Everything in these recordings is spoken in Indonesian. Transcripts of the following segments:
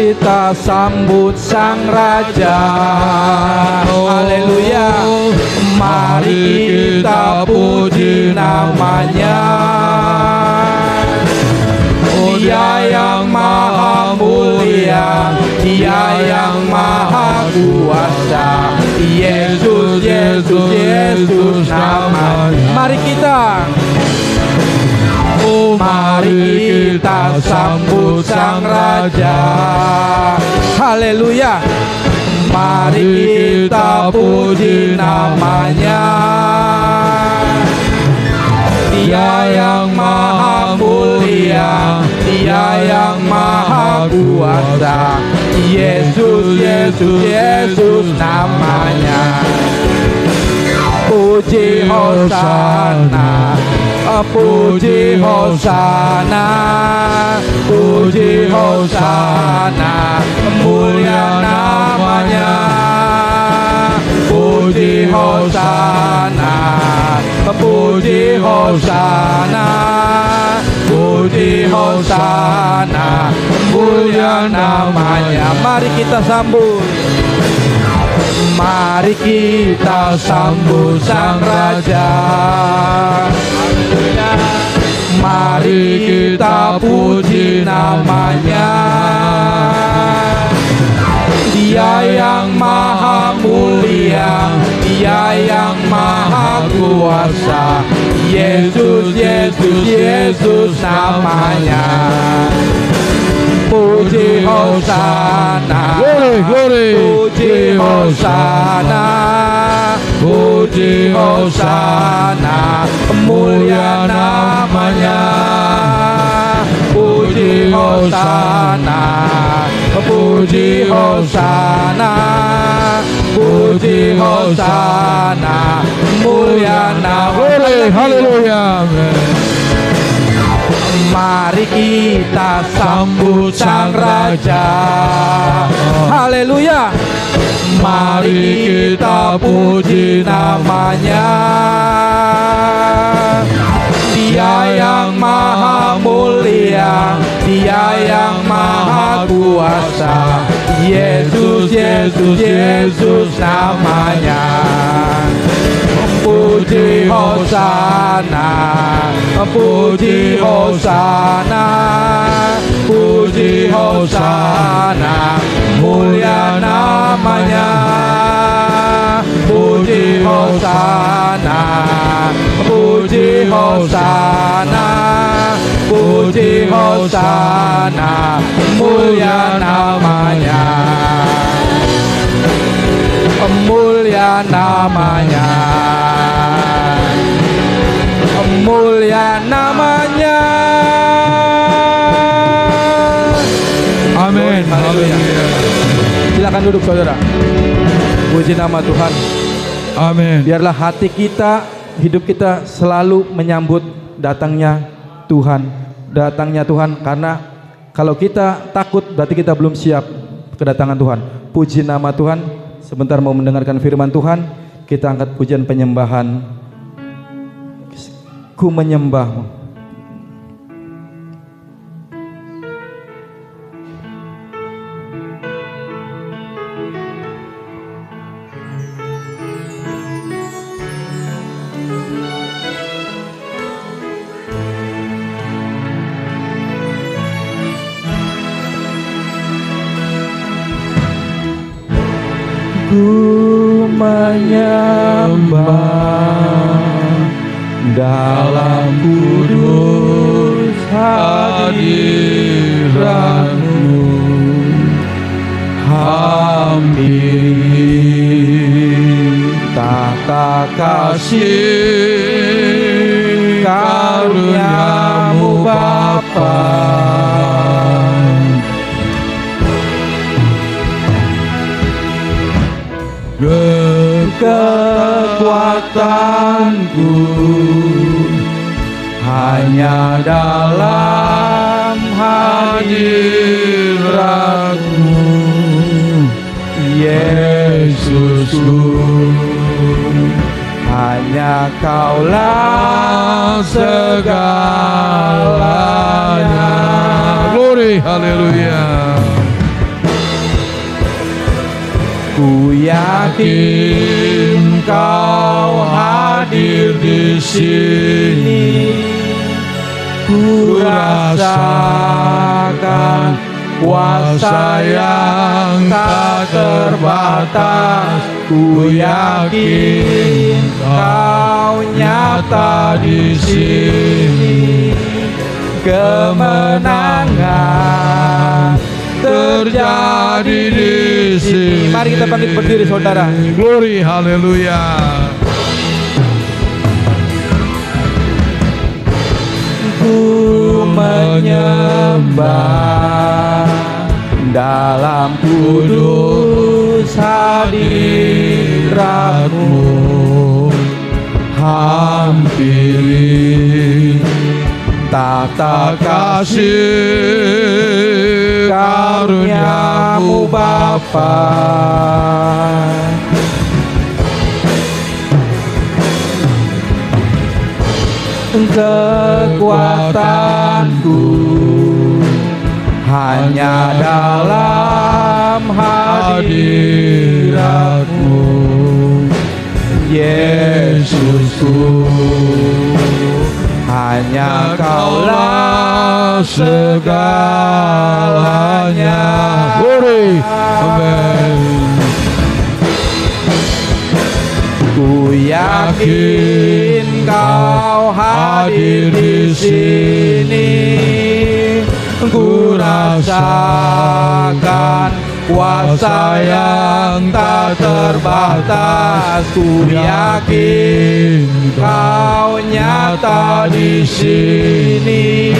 kita sambut Sang Raja. Haleluya. Mari kita puji namanya. Dia yang maha mulia, Dia yang maha kuasa. Yesus, Yesus, Yesus namanya. Mari kita, mari kita sambut Sang Raja. Haleluya. Mari kita puji namanya. Dia yang maha mulia, Dia yang maha kuasa. Yesus, Yesus, Yesus namanya. Puji Hosana, puji Hosana, puji Hosana, mulia namanya. Puji Hosana, puji Hosana, puji Hosana, mulia namanya. Mari kita sambut. Mari kita sambut Sang Raja. Mari kita puji namanya. Dia yang maha mulia, Dia yang maha kuasa. Yesus, Yesus, Yesus namanya. Puji Hosana, puji Hosana, puji Hosana, mulia namanya. Puji Hosana, puji Hosana, puji Hosana, mulia namanya. Haleluya. Mari kita sambut Sang Raja. Haleluya. Mari kita puji namanya. Dia yang maha mulia, Dia yang maha kuasa. Yesus, Yesus, Yesus namanya. Puji Hosana, puji Hosana, puji Hosana, mulia namanya. Puji Hosana, puji Hosana, puji Hosana, mulia namanya. Mulia namanya, mulia namanya. Amin. Haleluya. Silakan duduk saudara. Puji nama Tuhan. Amin. Biarlah hati kita, hidup kita selalu menyambut datangnya Tuhan. Datangnya Tuhan, karena kalau kita takut berarti kita belum siap kedatangan Tuhan. Puji nama Tuhan. Sebentar mau mendengarkan firman Tuhan, kita angkat pujian penyembahan. Ku menyembahmu. Ku menyembah dalam kudus hadirat-Mu, hampiri tata kasih karunia-Mu Bapa. Kekuatanku hanya dalam hadirat-Mu, Yesusku. Hanya Kaulah segalanya. Glory, haleluya. Ku yakin Kau hadir di sini. Ku rasakan kuasa yang tak terbatas. Ku yakin Kau nyata di sini. Kemenangan terjadi di sini. Mari kita bangkit berdiri, saudara. Glory, haleluya. Ku menyembah dalam kudus hadirat-Mu. Hampiri tata kasih karunia-Mu Bapa. Kekuatanku hanya dalam hadirat-Mu, Yesusku. Hanya Kaulah segalanya. Glory, amen. Ku yakin Kau hadir di sini. Ku rasakan kuasa yang tak terbatas. Ku yakin Kau nyata di sini.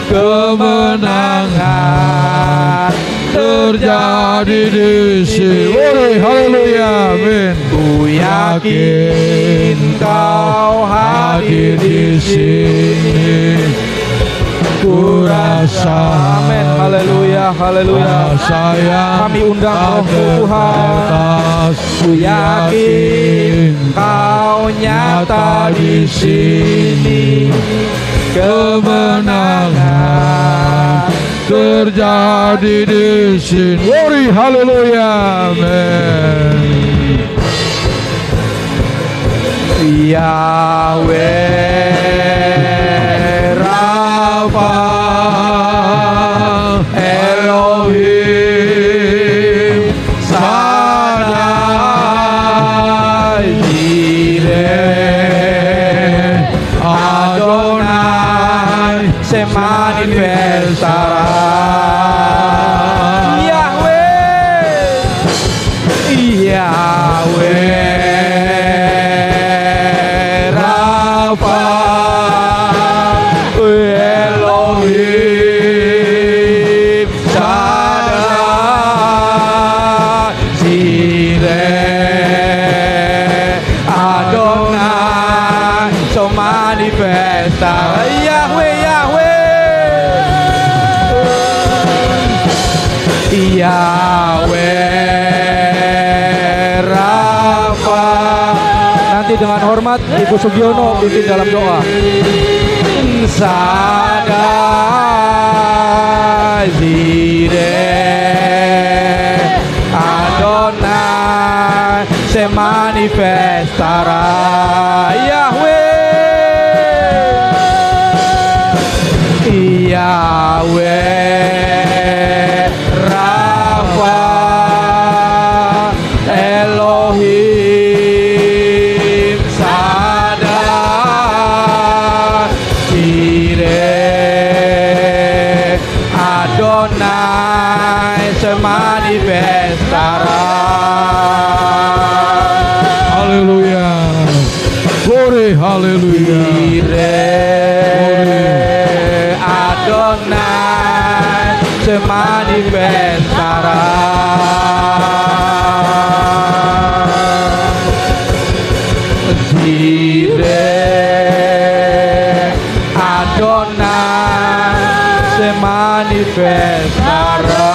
Kemenangan terjadi di sini. Haleluya, amin. Ku yakin Kau hadir di sini. Ku rasa, amin, haleluya, haleluya. Kami undang Roh Tuhan. Ku yakin Kau nyata di sini. Kemenangan terjadi di sini. Glory, haleluya, amin. Yahweh Rafa Elohim Shaddai Jireh Adonai se manifestará. Yahweh Rafa Elohim Shaddai Jireh Adonai se manifestará. Yahweh, Yahweh, Yahweh Rafa. Nanti dengan hormat Ibu Sugiono pimpin dalam doa. Shaddai Jireh Adonai se manifestará. Yahweh, Yahweh Rafa Elohim Shaddai Jireh Adonai se manifestará. Haleluya. Glory, haleluya. Jireh Adonai se manifestará. Jireh Adonai se manifestará.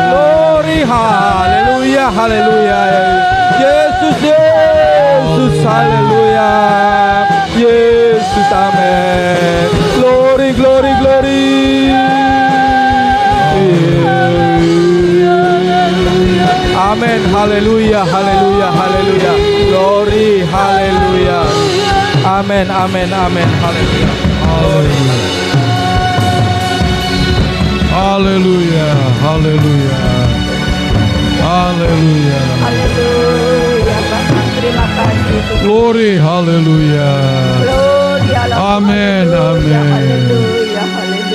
Glory, glory, glory. Amin, haleluya, haleluya, haleluya. Glory, haleluya. Amin, amin, amin, haleluya. Haleluya, haleluya. Haleluya. Haleluya, Bapak. Terima kasih. Glory, haleluya. Glory, Amin, amin. Haleluya, haleluya.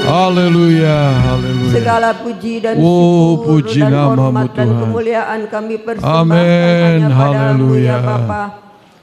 Haleluya, haleluya. Segala puji dan Oh, syukur puji dan namamu, hormat dan Tuhan. kemuliaan kami persembahkan Amin, hanya padamu haleluya. ya Bapa.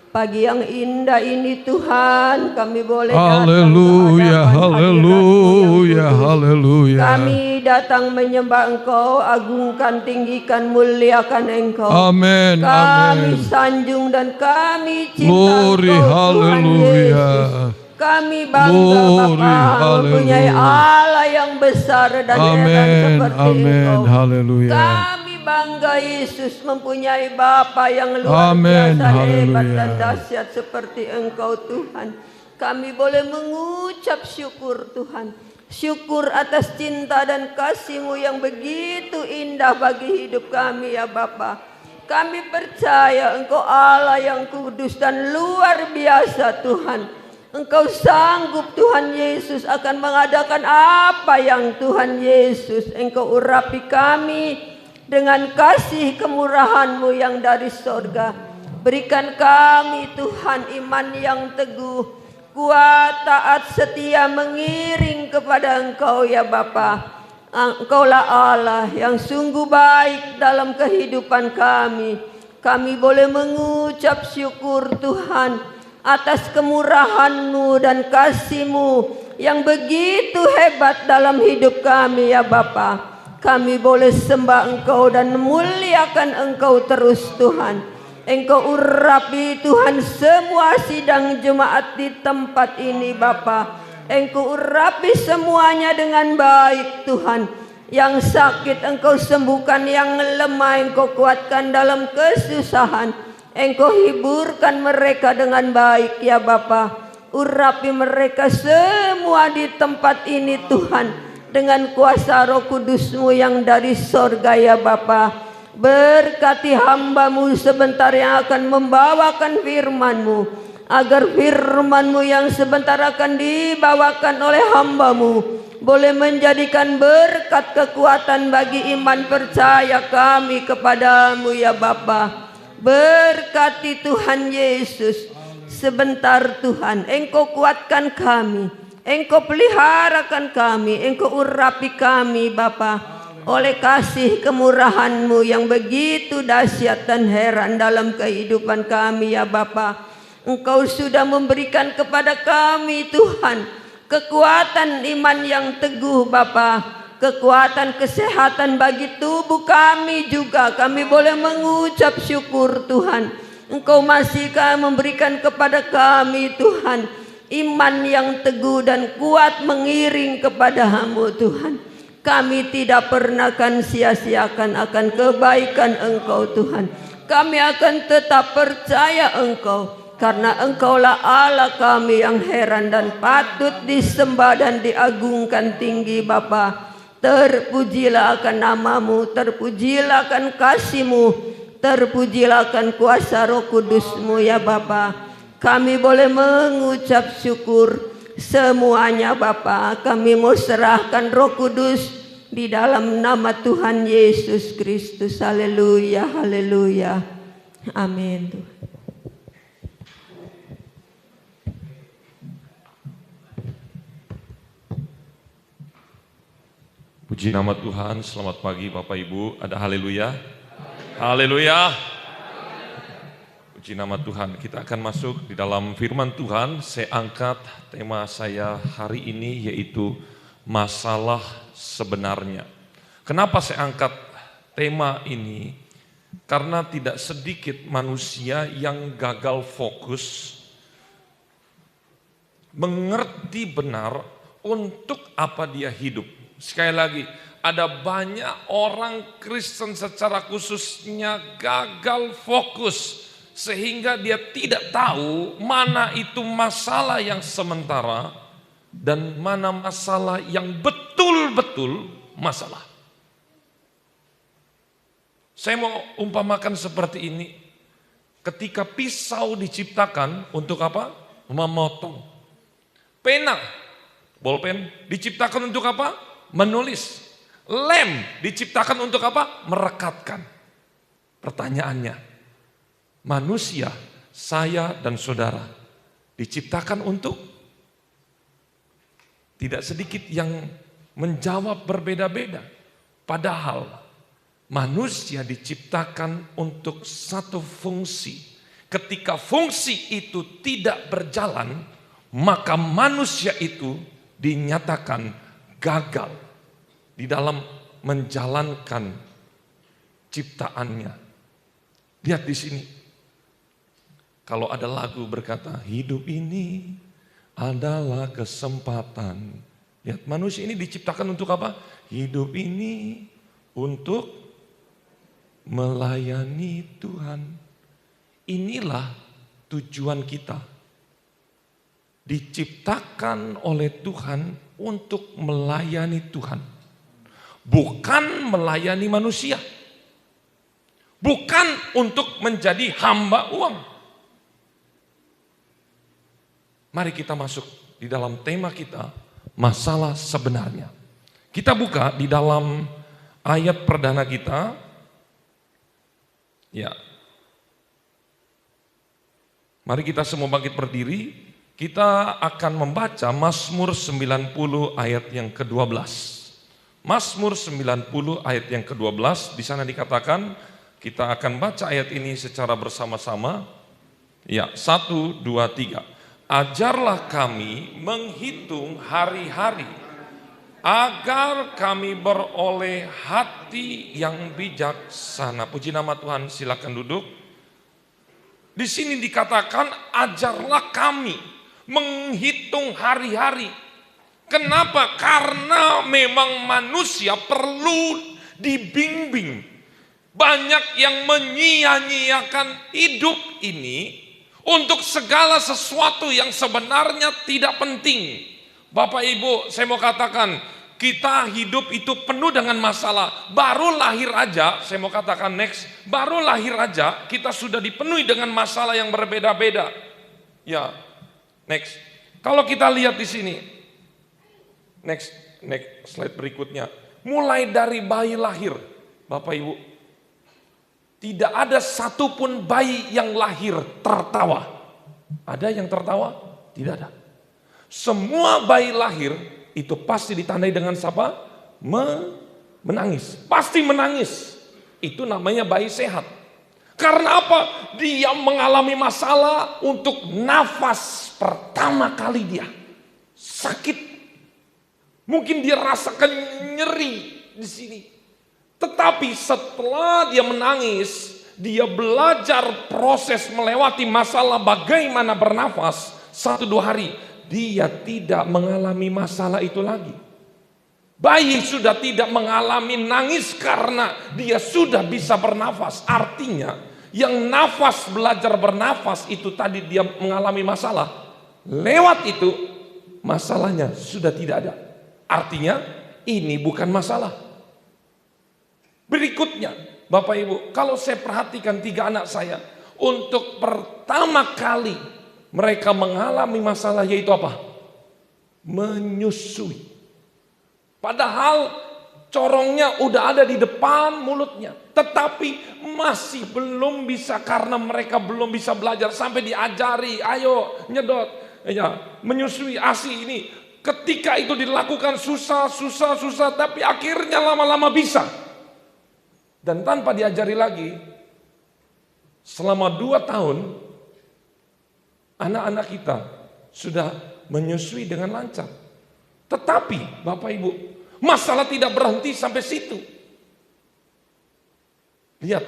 Pagi yang indah ini Tuhan, kami boleh Haleluya, datang ke hadapan haleluya, hadirat-Mu yang kudus. haleluya. Kami datang menyembah Engkau, agungkan, tinggikan, muliakan Engkau. Amin, Kami amin. sanjung dan kami cinta Glory, Engkau, Tuhan haleluya. Yesus. Kami bangga Glory, Bapa mempunyai haleluya. Allah yang besar dan heran Amin, seperti amin, Engkau. haleluya. Kami bangga Yesus mempunyai Bapa yang luar Amin, biasa hebat haleluya. dan dahsyat seperti Engkau Tuhan. Kami boleh mengucap syukur Tuhan. Syukur atas cinta dan kasih-Mu yang begitu indah bagi hidup kami ya Bapa. Kami percaya Engkau Allah yang kudus dan luar biasa Tuhan. Engkau sanggup Tuhan Yesus akan mengadakan apa yang Tuhan Yesus Engkau urapi kami dengan kasih kemurahan-Mu yang dari sorga. Berikan kami Tuhan iman yang teguh, kuat, taat, setia mengiring kepada Engkau ya Bapa. Engkaulah Allah yang sungguh baik dalam kehidupan kami. Kami boleh mengucap syukur Tuhan atas kemurahan-Mu dan kasih-Mu yang begitu hebat dalam hidup kami ya Bapa. Kami boleh sembah Engkau dan muliakan Engkau terus Tuhan. Engkau urapi Tuhan semua sidang jemaat di tempat ini Bapa. Engkau urapi semuanya dengan baik Tuhan. Yang sakit Engkau sembuhkan, yang lemah Engkau kuatkan dalam kesusahan. Engkau hiburkan mereka dengan baik ya Bapa. Urapi mereka semua di tempat ini Tuhan, dengan kuasa Roh Kudus-Mu yang dari sorga ya Bapa. Berkati hamba-Mu sebentar yang akan membawakan firman-Mu, agar firman-Mu yang sebentar akan dibawakan oleh hamba-Mu boleh menjadikan berkat kekuatan bagi iman percaya kami kepadamu ya Bapa. Berkati Tuhan Yesus. Sebentar Tuhan, Engkau kuatkan kami, Engkau peliharakan kami, Engkau urapi kami Bapa, oleh kasih kemurahan-Mu yang begitu dahsyat dan heran dalam kehidupan kami ya Bapa. Engkau sudah memberikan kepada kami Tuhan kekuatan iman yang teguh Bapa, kekuatan kesehatan bagi tubuh kami juga. Kami boleh mengucap syukur Tuhan. Engkau masih memberikan kepada kami Tuhan iman yang teguh dan kuat mengiring kepada-Mu Tuhan. Kami tidak pernah akan sia-siakan akan kebaikan Engkau Tuhan. Kami akan tetap percaya Engkau, karena Engkaulah Allah kami yang heran dan patut disembah dan diagungkan tinggi Bapa. Terpujilah akan nama-Mu, terpujilah akan kasih-Mu, terpujilah akan kuasa Roh Kudus-Mu ya Bapa. Kami boleh mengucap syukur semuanya Bapa. Kami mau serahkan Roh Kudus di dalam nama Tuhan Yesus Kristus. Haleluya, haleluya. Amin. Puji nama Tuhan, selamat pagi Bapak Ibu, ada haleluya? Haleluya! Puji nama Tuhan, kita akan masuk di dalam firman Tuhan. Saya angkat tema saya hari ini yaitu masalah sebenarnya. Kenapa saya angkat tema ini? Karena tidak sedikit manusia yang gagal fokus, mengerti benar untuk apa dia hidup. Sekali lagi, ada banyak orang Kristen secara khususnya gagal fokus sehingga dia tidak tahu mana itu masalah yang sementara, dan mana masalah yang betul-betul masalah. Saya mau umpamakan seperti ini. Ketika pisau diciptakan untuk apa? Memotong. Pena, bolpen diciptakan untuk apa? Menulis. Lem diciptakan untuk apa? Merekatkan. Pertanyaannya, manusia, saya dan saudara, diciptakan untuk? Tidak sedikit yang menjawab berbeda-beda. Padahal manusia diciptakan untuk satu fungsi. Ketika fungsi itu tidak berjalan, maka manusia itu dinyatakan gagal di dalam menjalankan ciptaannya. Lihat di sini. Kalau ada lagu berkata, hidup ini adalah kesempatan. Lihat, manusia ini diciptakan untuk apa? Hidup ini untuk melayani Tuhan. Inilah tujuan kita. Diciptakan oleh Tuhan untuk melayani Tuhan. Bukan melayani manusia. Bukan untuk menjadi hamba uang. Mari kita masuk di dalam tema kita, masalah sebenarnya. Kita buka di dalam ayat perdana kita. Ya. Mari kita semua bangkit berdiri. Kita akan membaca Mazmur 90 ayat yang ke-12. Mazmur 90 ayat yang ke-12, di sana dikatakan, kita akan baca ayat ini secara bersama-sama. Ya, 1, 2, 3. Ajarlah kami menghitung hari-hari, agar kami beroleh hati yang bijaksana. Puji nama Tuhan, silakan duduk. Di sini dikatakan, ajarlah kami menghitung hari-hari. Kenapa? Karena memang manusia perlu dibimbing. Banyak yang menyia-nyiakan hidup ini untuk segala sesuatu yang sebenarnya tidak penting. Bapak Ibu, saya mau katakan, kita hidup itu penuh dengan masalah. Baru lahir aja, saya mau katakan next, baru lahir aja kita sudah dipenuhi dengan masalah yang berbeda-beda. Ya, next. Kalau kita lihat di sini, next slide berikutnya. Mulai dari bayi lahir, Bapak Ibu, tidak ada satupun bayi yang lahir tertawa. Ada yang tertawa? Tidak ada. Semua bayi lahir itu pasti ditandai dengan siapa? Menangis. Pasti menangis. Itu namanya bayi sehat. Karena apa? Dia mengalami masalah untuk nafas pertama kali dia. Sakit. Mungkin dia rasakan nyeri di sini. Tetapi setelah dia menangis, dia belajar proses melewati masalah bagaimana bernafas. 1-2 hari, dia tidak mengalami masalah itu lagi. Bayi sudah tidak mengalami nangis karena dia sudah bisa bernafas. Artinya, yang nafas belajar bernafas itu tadi dia mengalami masalah. Lewat itu, masalahnya sudah tidak ada. Artinya, ini bukan masalah. Berikutnya, Bapak Ibu, kalau saya perhatikan 3 anak saya, untuk pertama kali mereka mengalami masalah yaitu apa? Menyusui. Padahal corongnya udah ada di depan mulutnya, tetapi masih belum bisa karena mereka belum bisa belajar sampai diajari, ayo nyedot, ya, menyusui ASI ini. Ketika itu dilakukan susah, tapi akhirnya lama-lama bisa. Dan tanpa diajari lagi, selama 2 tahun, anak-anak kita sudah menyusui dengan lancar. Tetapi, Bapak Ibu, masalah tidak berhenti sampai situ. Lihat,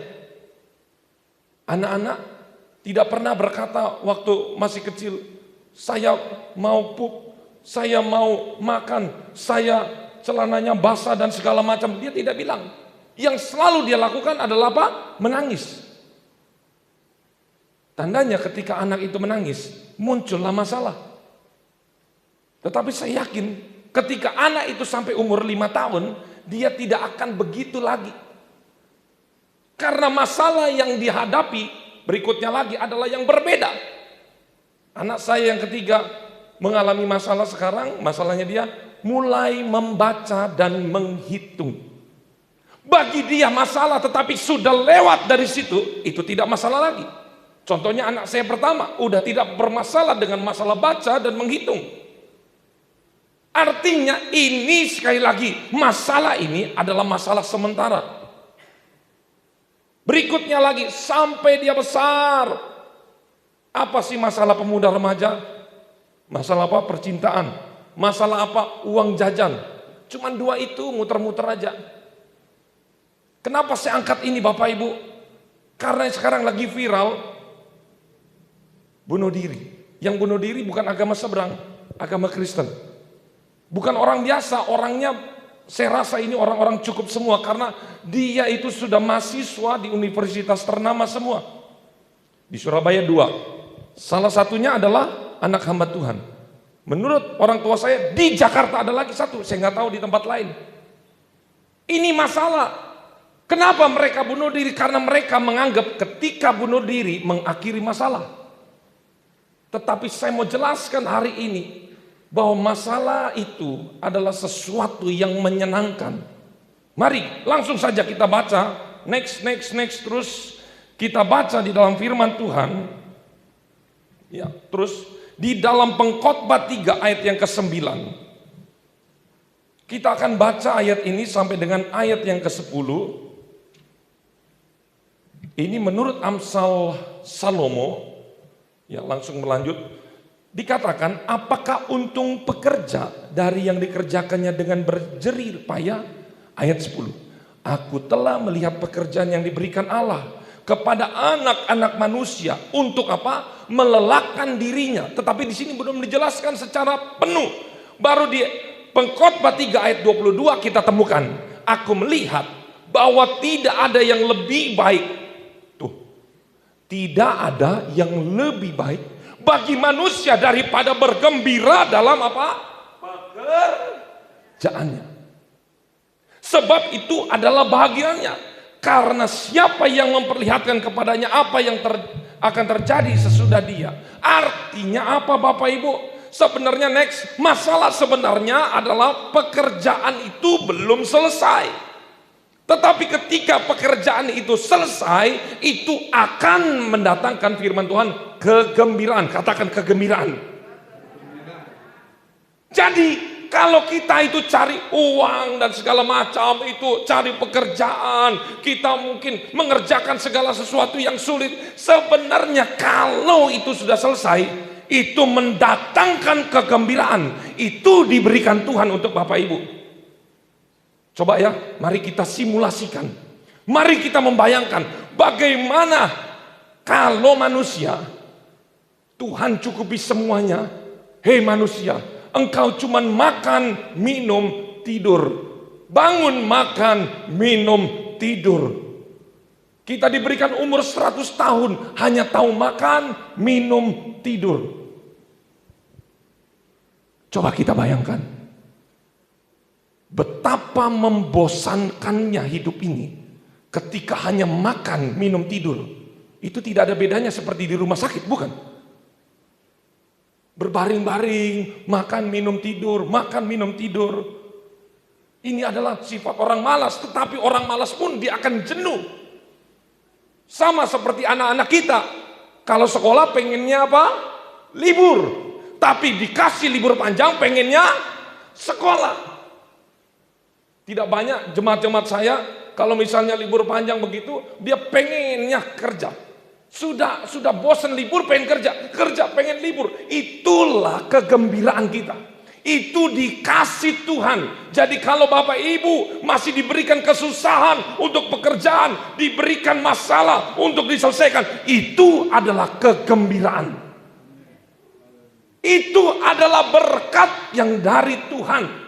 anak-anak tidak pernah berkata waktu masih kecil, saya mau pup, saya mau makan, saya celananya basah dan segala macam. Dia tidak bilang. Yang selalu dia lakukan adalah apa? Menangis. Tandanya ketika anak itu menangis, muncullah masalah. Tetapi saya yakin ketika anak itu sampai umur 5 tahun, dia tidak akan begitu lagi. Karena masalah yang dihadapi berikutnya lagi adalah yang berbeda. Anak saya yang ketiga mengalami masalah sekarang, masalahnya dia mulai membaca dan menghitung. Bagi dia masalah, tetapi sudah lewat dari situ, itu tidak masalah lagi. Contohnya anak saya pertama, udah tidak bermasalah dengan masalah baca dan menghitung. Artinya ini sekali lagi, masalah ini adalah masalah sementara. Berikutnya lagi, sampai dia besar. Apa sih masalah pemuda remaja? Masalah apa? Percintaan. Masalah apa? Uang jajan. Cuman 2 itu muter-muter aja. Kenapa saya angkat ini Bapak Ibu? Karena sekarang lagi viral bunuh diri. Yang bunuh diri bukan agama seberang, agama Kristen. Bukan orang biasa, orangnya saya rasa ini orang-orang cukup semua karena dia itu sudah mahasiswa di universitas ternama semua. Di Surabaya 2. Salah satunya adalah anak hamba Tuhan. Menurut orang tua saya di Jakarta ada lagi 1, saya nggak tahu di tempat lain. Ini masalah. Kenapa mereka bunuh diri? Karena mereka menganggap ketika bunuh diri mengakhiri masalah. Tetapi saya mau jelaskan hari ini bahwa masalah itu adalah sesuatu yang menyenangkan. Mari langsung saja kita baca, next terus kita baca di dalam firman Tuhan. Ya, terus di dalam Pengkhotbah 3 ayat yang ke-9. Kita akan baca ayat ini sampai dengan ayat yang ke-10. Ini menurut Amsal Salomo, ya langsung melanjut, dikatakan, apakah untung pekerja dari yang dikerjakannya dengan berjerih payah? Ayat 10, aku telah melihat pekerjaan yang diberikan Allah kepada anak-anak manusia untuk apa? Melelahkan dirinya. Tetapi di sini belum dijelaskan secara penuh. Baru di Pengkhotbah 3 ayat 22 kita temukan, aku melihat bahwa tidak ada yang lebih baik. Tidak ada yang lebih baik bagi manusia daripada bergembira dalam apa? Pekerjaannya. Sebab itu adalah bahagianya. Karena siapa yang memperlihatkan kepadanya apa yang akan terjadi sesudah dia. Artinya apa Bapak Ibu? Sebenarnya masalah sebenarnya adalah pekerjaan itu belum selesai. Tetapi ketika pekerjaan itu selesai, itu akan mendatangkan firman Tuhan kegembiraan. Katakan kegembiraan. Jadi kalau kita itu cari uang dan segala macam itu, cari pekerjaan, kita mungkin mengerjakan segala sesuatu yang sulit. Sebenarnya kalau itu sudah selesai, itu mendatangkan kegembiraan. Itu diberikan Tuhan untuk Bapak Ibu. Coba ya, mari kita simulasikan. Mari kita membayangkan bagaimana kalau manusia, Tuhan cukupi semuanya. Hei manusia, engkau cuman makan, minum, tidur. Bangun, makan, minum, tidur. Kita diberikan umur 100 tahun, hanya tahu makan, minum, tidur. Coba kita bayangkan. Betapa membosankannya hidup ini ketika hanya makan, minum, tidur. Itu tidak ada bedanya seperti di rumah sakit, bukan? Berbaring-baring, makan, minum, tidur, makan, minum, tidur. Ini adalah sifat orang malas, tetapi orang malas pun dia akan jenuh. Sama seperti anak-anak kita. Kalau sekolah pengennya apa? Libur. Tapi dikasih libur panjang pengennya sekolah. Tidak banyak jemaat-jemaat saya kalau misalnya libur panjang begitu, dia pengennya kerja. Sudah bosan libur pengen kerja pengen libur. Itulah kegembiraan kita. Itu dikasih Tuhan. Jadi kalau Bapak Ibu masih diberikan kesusahan untuk pekerjaan, diberikan masalah untuk diselesaikan, itu adalah kegembiraan. Itu adalah berkat yang dari Tuhan.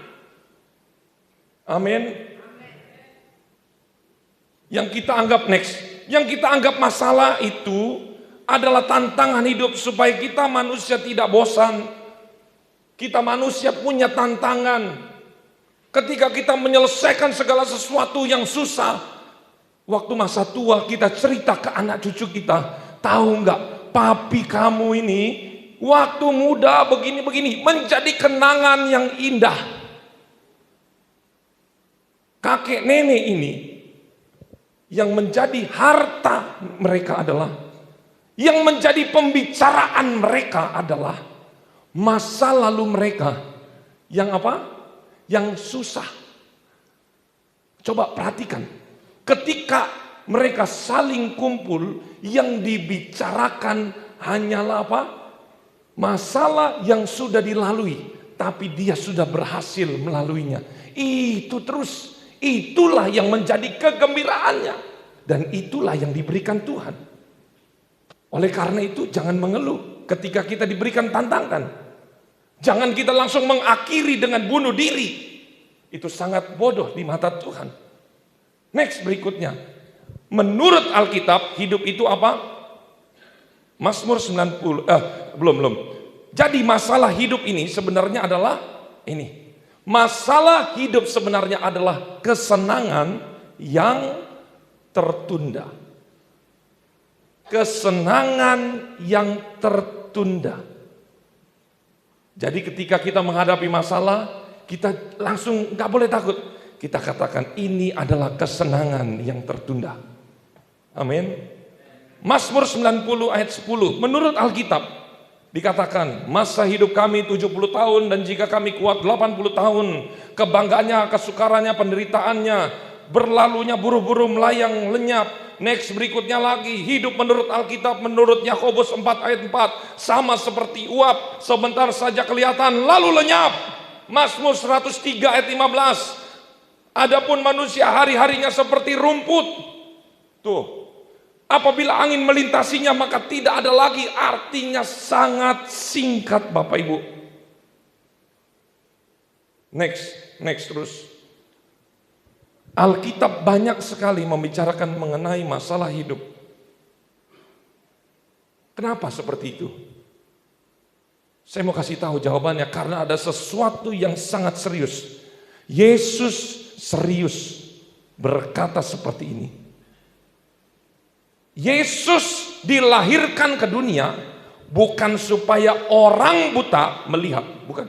Amin. Yang kita anggap yang kita anggap masalah itu adalah tantangan hidup supaya kita manusia tidak bosan. Kita manusia punya tantangan. Ketika kita menyelesaikan segala sesuatu yang susah, waktu masa tua kita cerita ke anak cucu kita, tahu nggak, papi kamu ini waktu muda begini-begini, menjadi kenangan yang indah. Kakek nenek ini yang menjadi harta mereka adalah, yang menjadi pembicaraan mereka adalah masa lalu mereka yang apa? Yang susah. Coba perhatikan, ketika mereka saling kumpul, yang dibicarakan hanyalah apa? Masalah yang sudah dilalui, tapi dia sudah berhasil melaluinya. Itu terus, itulah yang menjadi kegembiraannya, dan itulah yang diberikan Tuhan. Oleh karena itu jangan mengeluh ketika kita diberikan tantangan. Jangan kita langsung mengakhiri dengan bunuh diri. Itu sangat bodoh di mata Tuhan. Next berikutnya. Menurut Alkitab, hidup itu apa? Mazmur 90, belum. Jadi masalah hidup ini sebenarnya adalah ini. Masalah hidup sebenarnya adalah kesenangan yang tertunda. Kesenangan yang tertunda. Jadi ketika kita menghadapi masalah, kita langsung gak boleh takut. Kita katakan ini adalah kesenangan yang tertunda. Amin. Mazmur 90 ayat 10. Menurut Alkitab dikatakan, masa hidup kami 70 tahun dan jika kami kuat 80 tahun. Kebanggaannya, kesukarannya, penderitaannya, berlalunya buru-buru melayang lenyap. Next berikutnya lagi, hidup menurut Alkitab, menurut Yakobus 4 ayat 4, sama seperti uap, sebentar saja kelihatan lalu lenyap. Mazmur 103 ayat 15, adapun manusia hari-harinya seperti rumput. Tuh, apabila angin melintasinya maka tidak ada lagi, artinya sangat singkat Bapak Ibu. Next terus. Alkitab banyak sekali membicarakan mengenai masalah hidup. Kenapa seperti itu? Saya mau kasih tahu jawabannya, karena ada sesuatu yang sangat serius. Yesus serius berkata seperti ini. Yesus dilahirkan ke dunia bukan supaya orang buta melihat, bukan.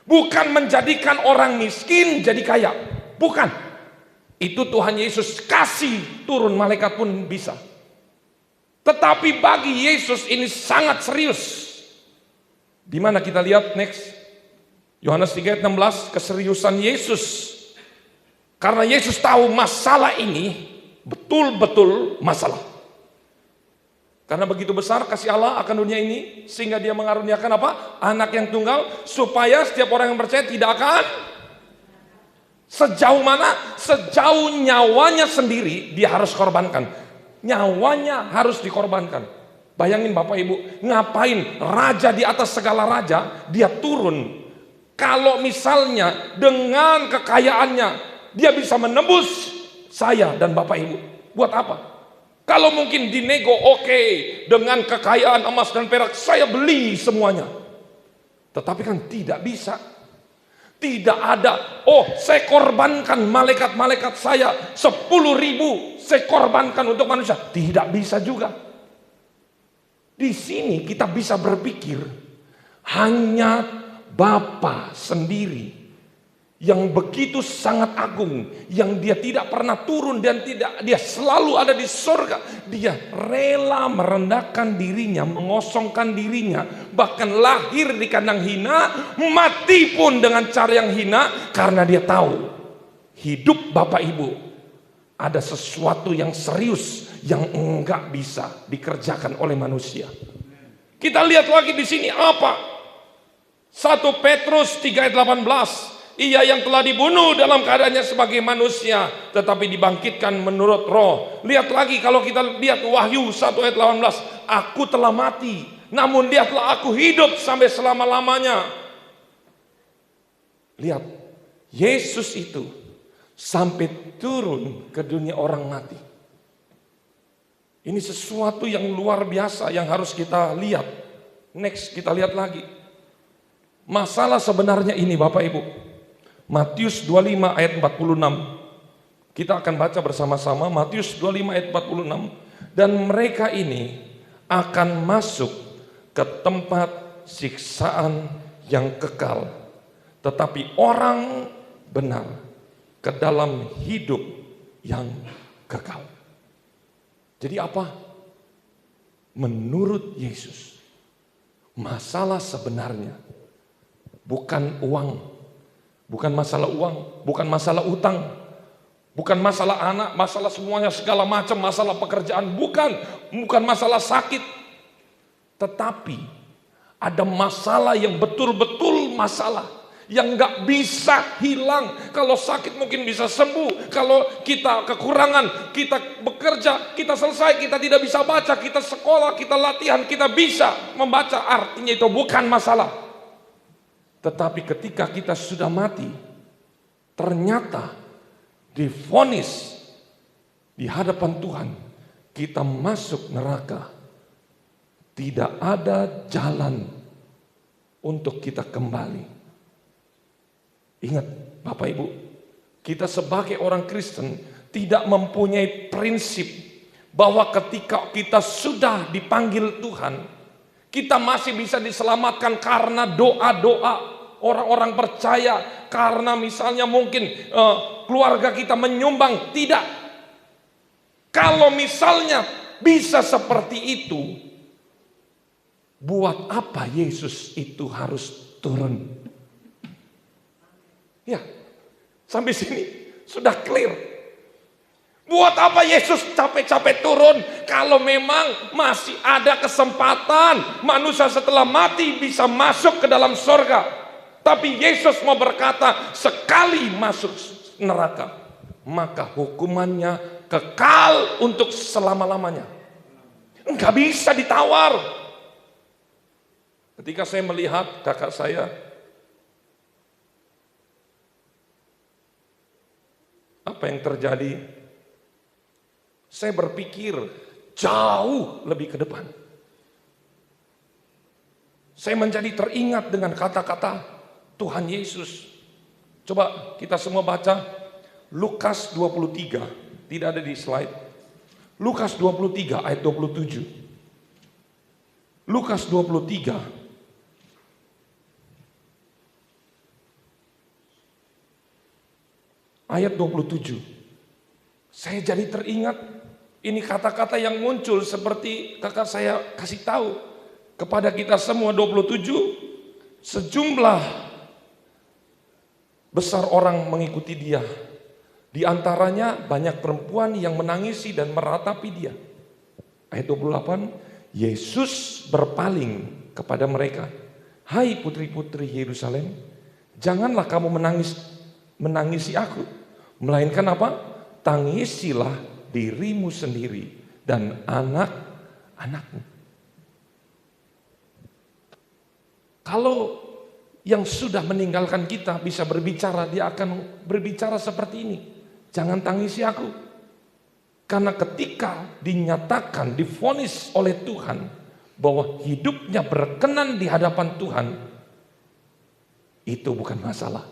Bukan menjadikan orang miskin jadi kaya. Bukan. Itu Tuhan Yesus kasih turun malaikat pun bisa. Tetapi bagi Yesus ini sangat serius. Di mana kita lihat next. Yohanes 3 ayat 16, keseriusan Yesus. Karena Yesus tahu masalah ini betul-betul masalah. Karena begitu besar kasih Allah akan dunia ini sehingga dia mengaruniakan apa? Anak yang tunggal, supaya setiap orang yang percaya tidak akan. Sejauh mana? Sejauh nyawanya sendiri dia harus korbankan. Nyawanya harus dikorbankan. Bayangin Bapak Ibu, ngapain raja di atas segala raja dia turun. Kalau misalnya dengan kekayaannya dia bisa menembus saya dan Bapak Ibu, buat apa? Kalau mungkin dinego, oke, dengan kekayaan emas dan perak saya beli semuanya. Tetapi kan tidak bisa. Tidak ada, saya korbankan malaikat-malaikat saya 10.000 saya korbankan untuk manusia. Tidak bisa juga. Di sini kita bisa berpikir hanya Bapa sendiri yang begitu sangat agung, yang dia tidak pernah turun dan dia selalu ada di surga. Dia rela merendahkan dirinya, mengosongkan dirinya, bahkan lahir di kandang hina, mati pun dengan cara yang hina, karena dia tahu hidup Bapak Ibu ada sesuatu yang serius yang enggak bisa dikerjakan oleh manusia. Kita lihat lagi di sini apa? 1 Petrus 3 ayat 18. Ia yang telah dibunuh dalam keadaannya sebagai manusia, tetapi dibangkitkan menurut roh. Lihat lagi kalau kita lihat Wahyu 1 ayat 18. Aku telah mati, namun lihatlah aku hidup sampai selama-lamanya. Lihat, Yesus itu sampai turun ke dunia orang mati. Ini sesuatu yang luar biasa yang harus kita lihat. Next, kita lihat lagi. Masalah sebenarnya ini Bapak Ibu. Matius 25 ayat 46. Kita akan baca bersama-sama Matius 25 ayat 46. Dan mereka ini akan masuk ke tempat siksaan yang kekal. Tetapi orang benar ke dalam hidup yang kekal. Jadi apa? Menurut Yesus, masalah sebenarnya bukan uang, bukan masalah uang, bukan masalah utang, bukan masalah anak, masalah semuanya segala macam, masalah pekerjaan, bukan masalah sakit. Tetapi ada masalah yang betul-betul masalah, yang gak bisa hilang. Kalau sakit mungkin bisa sembuh, kalau kita kekurangan, kita bekerja, kita selesai, kita tidak bisa baca, kita sekolah, kita latihan, kita bisa membaca, artinya itu bukan masalah. Tetapi ketika kita sudah mati, ternyata divonis di hadapan Tuhan, kita masuk neraka. Tidak ada jalan untuk kita kembali. Ingat Bapak Ibu, kita sebagai orang Kristen tidak mempunyai prinsip bahwa ketika kita sudah dipanggil Tuhan, kita masih bisa diselamatkan karena doa-doa orang-orang percaya, karena misalnya mungkin keluarga kita menyumbang. Tidak. Kalau misalnya bisa seperti itu, buat apa Yesus itu harus turun? Ya, sampai sini sudah clear. Buat apa Yesus capek-capek turun kalau memang masih ada kesempatan manusia setelah mati bisa masuk ke dalam surga. Tapi Yesus mau berkata, sekali masuk neraka, maka hukumannya kekal untuk selama-lamanya. Enggak bisa ditawar. Ketika saya melihat kakak saya, apa yang terjadi? Saya berpikir jauh lebih ke depan. Saya menjadi teringat dengan kata-kata Tuhan Yesus. Coba kita semua baca Lukas 23. Tidak ada di slide. Lukas 23 ayat 27. Lukas 23 ayat 27. Saya jadi teringat, ini kata-kata yang muncul seperti kakak saya kasih tahu kepada kita semua. 27, sejumlah besar orang mengikuti dia. Di antaranya banyak perempuan yang menangisi dan meratapi dia. Ayat 28, Yesus berpaling kepada mereka. Hai putri-putri Yerusalem, janganlah kamu menangisi aku. Melainkan apa? Tangisilah dirimu sendiri dan anak-anakmu. Kalau yang sudah meninggalkan kita bisa berbicara, dia akan berbicara seperti ini. Jangan tangisi aku. Karena ketika dinyatakan, divonis oleh Tuhan bahwa hidupnya berkenan di hadapan Tuhan, itu bukan masalah.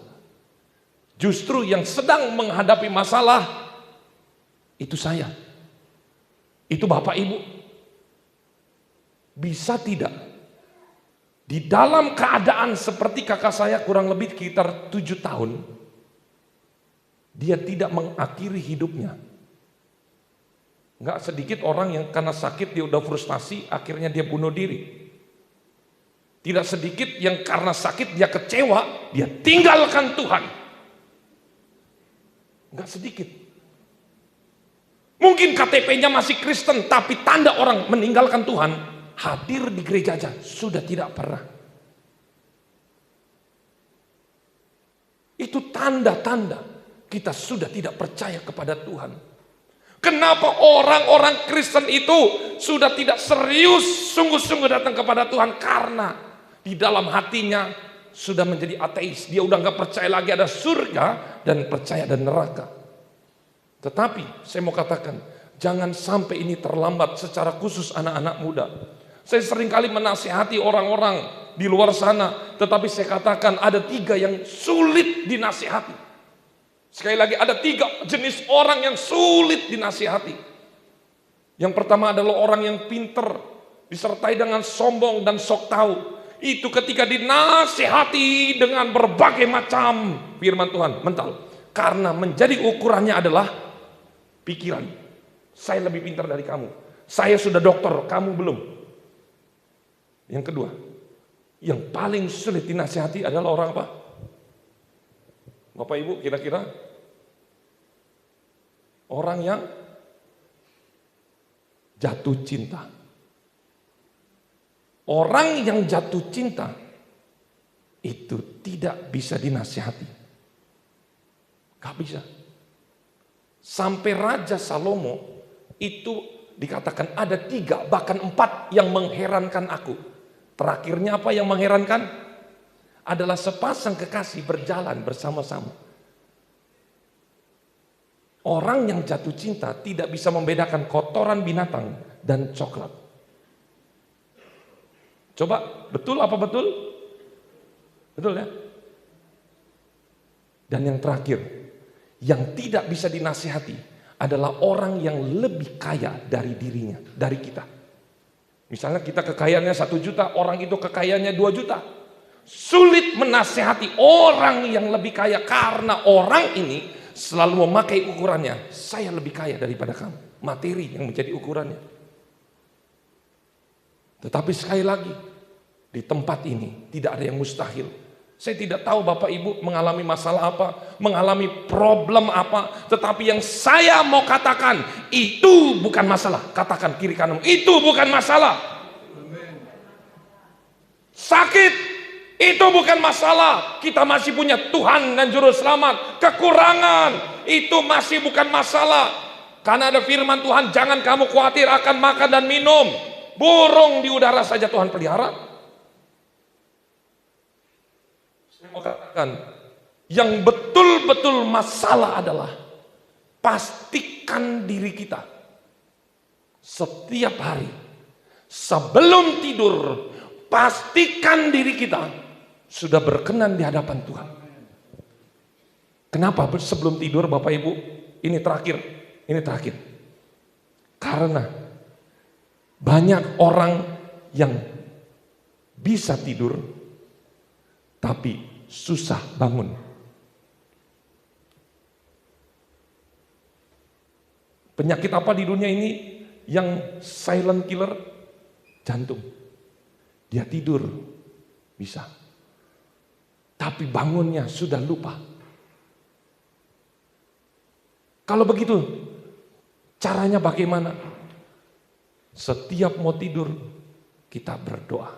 Justru yang sedang menghadapi masalah itu saya. Itu Bapak Ibu. Bisa tidak? Di dalam keadaan seperti kakak saya kurang lebih sekitar 7 tahun, dia tidak mengakhiri hidupnya. Nggak sedikit orang yang karena sakit dia udah frustasi, akhirnya dia bunuh diri. Tidak sedikit yang karena sakit dia kecewa, dia tinggalkan Tuhan. Nggak sedikit. Mungkin KTP-nya masih Kristen, tapi tanda orang meninggalkan Tuhan, hadir di gereja aja sudah tidak pernah. Itu tanda-tanda kita sudah tidak percaya kepada Tuhan. Kenapa orang-orang Kristen itu sudah tidak serius sungguh-sungguh datang kepada Tuhan? Karena di dalam hatinya sudah menjadi ateis. Dia udah gak percaya lagi ada surga dan percaya ada neraka. Tetapi saya mau katakan, jangan sampai ini terlambat, secara khusus anak-anak muda. Saya seringkali menasihati orang-orang di luar sana, tetapi saya katakan ada 3 yang sulit dinasihati. Sekali lagi, ada 3 jenis orang yang sulit dinasihati. Yang pertama adalah orang yang pinter, disertai dengan sombong dan sok tahu. Itu ketika dinasihati dengan berbagai macam firman Tuhan, mental. Karena menjadi ukurannya adalah pikiran. Saya lebih pintar dari kamu. Saya sudah dokter, kamu belum. Yang kedua, yang paling sulit dinasihati adalah orang apa? Bapak Ibu, kira-kira orang yang jatuh cinta. Orang yang jatuh cinta itu tidak bisa dinasihati. Gak bisa. Sampai Raja Salomo itu dikatakan ada 3 bahkan 4 yang mengherankan aku. Terakhirnya apa yang mengherankan? Adalah sepasang kekasih berjalan bersama-sama. Orang yang jatuh cinta tidak bisa membedakan kotoran binatang dan coklat. Coba, betul apa betul? Betul ya? Dan yang terakhir, yang tidak bisa dinasihati adalah orang yang lebih kaya dari dirinya, dari kita. Misalnya kita kekayaannya 1 juta, orang itu kekayaannya 2 juta. Sulit menasihati orang yang lebih kaya karena orang ini selalu memakai ukurannya. Saya lebih kaya daripada kamu. Materi yang menjadi ukurannya. Tetapi sekali lagi, di tempat ini tidak ada yang mustahil. Saya tidak tahu Bapak Ibu mengalami masalah apa, mengalami problem apa, tetapi yang saya mau katakan, itu bukan masalah. Katakan kiri kanan, itu bukan masalah. Sakit, itu bukan masalah. Kita masih punya Tuhan dan Juru Selamat. Kekurangan, itu masih bukan masalah. Karena ada firman Tuhan, jangan kamu khawatir akan makan dan minum. Burung di udara saja Tuhan pelihara. Saya mau katakan, yang betul-betul masalah adalah pastikan diri kita setiap hari sebelum tidur, pastikan diri kita sudah berkenan di hadapan Tuhan. Kenapa sebelum tidur Bapak Ibu? Ini terakhir. Karena banyak orang yang bisa tidur tapi susah bangun. Penyakit apa di dunia ini yang silent killer? Jantung. Dia tidur bisa, tapi bangunnya sudah lupa. Kalau begitu, caranya bagaimana? Setiap mau tidur, kita berdoa.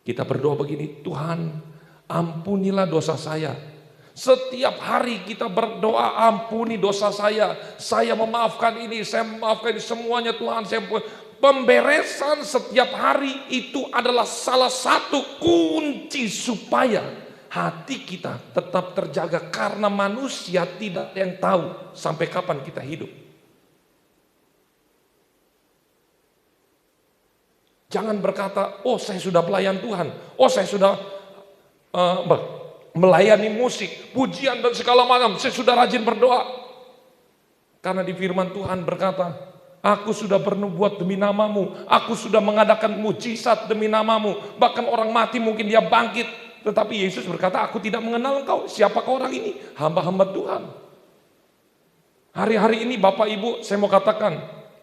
Kita berdoa begini, Tuhan ampunilah dosa saya. Setiap hari kita berdoa, ampuni dosa saya memaafkan ini, saya memaafkan ini, semuanya Tuhan. Pemberesan setiap hari itu adalah salah satu kunci supaya hati kita tetap terjaga. Karena manusia tidak ada yang tahu sampai kapan kita hidup. Jangan berkata, oh saya sudah pelayan Tuhan, oh saya sudah melayani musik, pujian dan segala macam, saya sudah rajin berdoa. Karena di firman Tuhan berkata, aku sudah bernubuat demi namamu, aku sudah mengadakan mujizat demi namamu. Bahkan orang mati mungkin dia bangkit. Tetapi Yesus berkata, aku tidak mengenal engkau. Siapakah orang ini? Hamba-hamba Tuhan. Hari-hari ini Bapak Ibu, saya mau katakan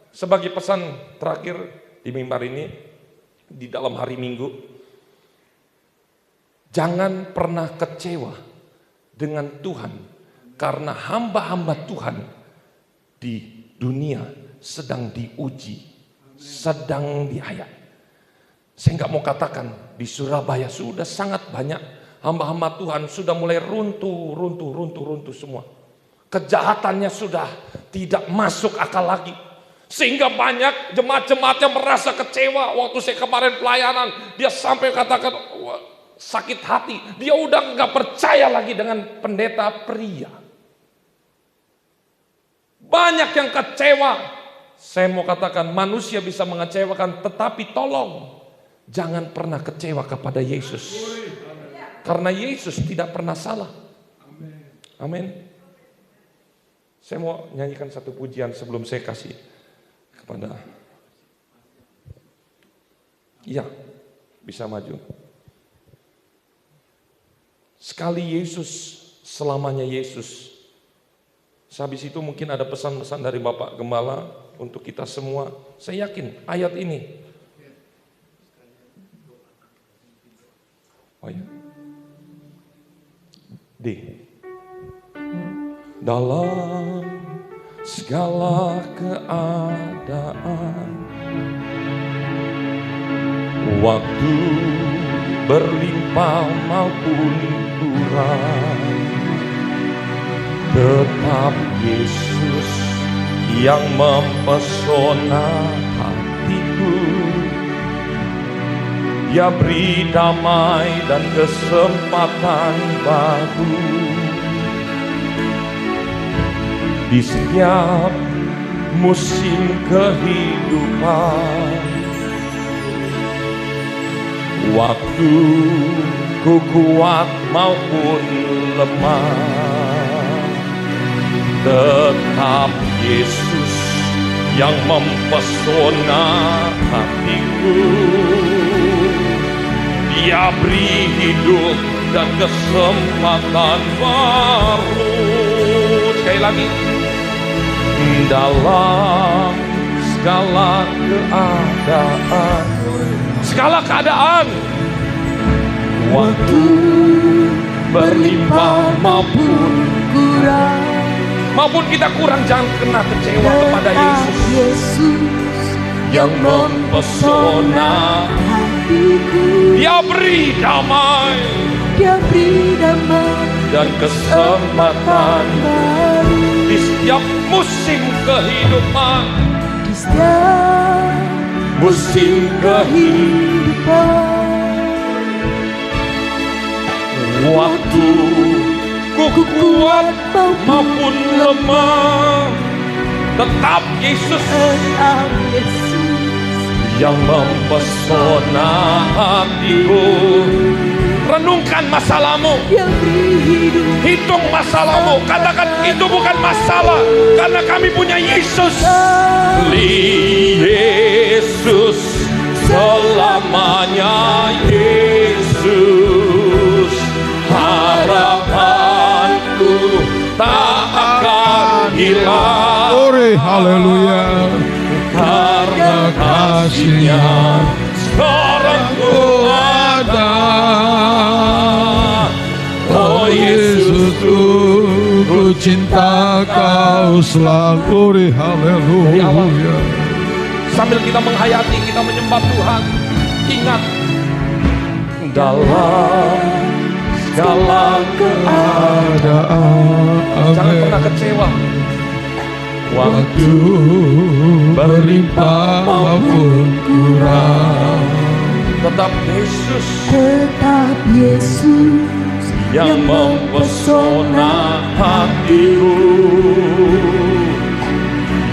sebagai pesan terakhir di mimbar ini, di dalam hari Minggu, jangan pernah kecewa dengan Tuhan, karena hamba-hamba Tuhan di dunia sedang diuji, sedang diayak. Saya nggak mau katakan di Surabaya sudah sangat banyak hamba-hamba Tuhan sudah mulai runtuh semua. Kejahatannya sudah tidak masuk akal lagi. Sehingga banyak jemaat-jemaatnya merasa kecewa. Waktu saya kemarin pelayanan, dia sampai katakan sakit hati. Dia udah nggak percaya lagi dengan pendeta pria. Banyak yang kecewa Saya mau katakan manusia bisa mengecewakan, tetapi tolong jangan pernah kecewa kepada Yesus. Karena Yesus tidak pernah salah. Amin. Saya mau nyanyikan satu pujian sebelum saya kasih kepada. Iya, bisa maju. Sekali Yesus, selamanya Yesus. Habis itu mungkin ada pesan-pesan dari Bapak Gembala untuk kita semua. Saya yakin ayat ini. Oh ya. D. Dalam segala keadaan, waktu berlimpah maupun kurang, tetap Yesus yang mempesona hatiku. Dia beri damai dan kesempatan baru di setiap musim kehidupan. Waktu ku kuat maupun lemah, tetap Yesus yang mempesona hatiku. Dia beri hidup dan kesempatan baru. Sekali lagi. Dalam segala keadaan, segala keadaan, waktu berlimpah maupun kurang, maupun kita kurang, jangan kena kecewa kepada Yesus yang mempesona hatiku. Dia beri damai, dan kesempatan baru di setiap musim kehidupan. Di setiap musim kehidupan, waktu ku kuat maupun lemah, tetap Yesus yang mempesona hatiku. Renungkan masalahmu, hitung masalahmu, katakan itu bukan masalah, karena kami punya Yesus. Yesus selamanya, Yesus harapanku tak akan hilang. Haleluya. Karena kasih-Nya sekarang ku ada. Oh Yesus, ku cinta Kau selalu. Haleluya. Sambil kita menghayati, kita menyembah Tuhan, ingat dalam segala keadaan, jangan pernah kecewa. Waktu berlimpah maupun kurang, tetap Yesus yang mempesona hatiku.